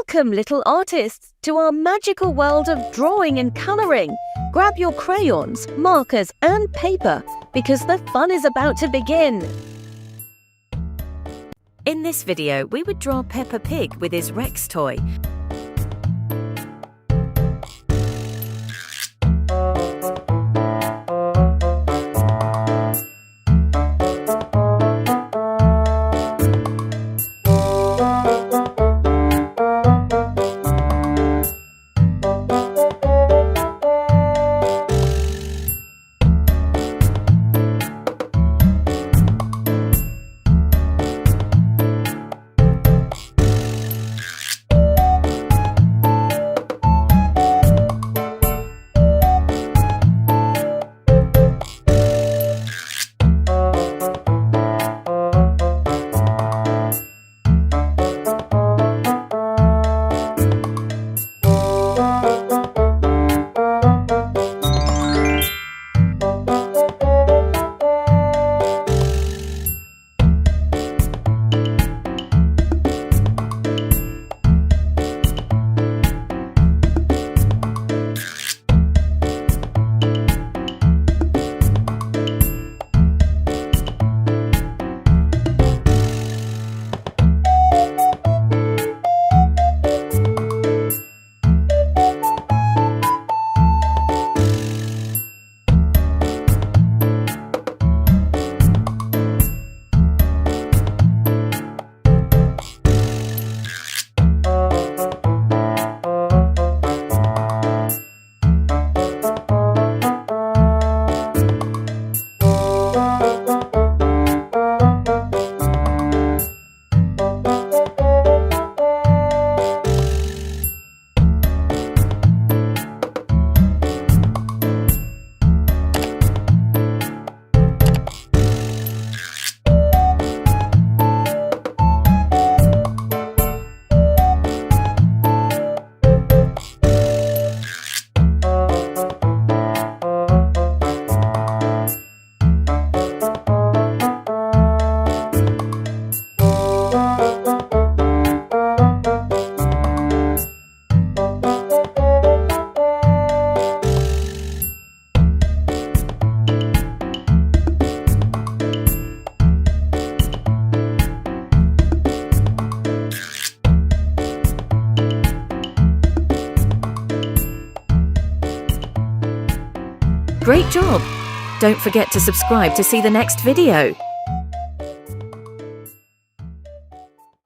Welcome, little artists, to our magical world of drawing and colouring. Grab your crayons, markers and paper, because the fun is about to begin. In this video, we would draw Peppa Pig with his Rex toy. Great job! Don't forget to subscribe to see the next video.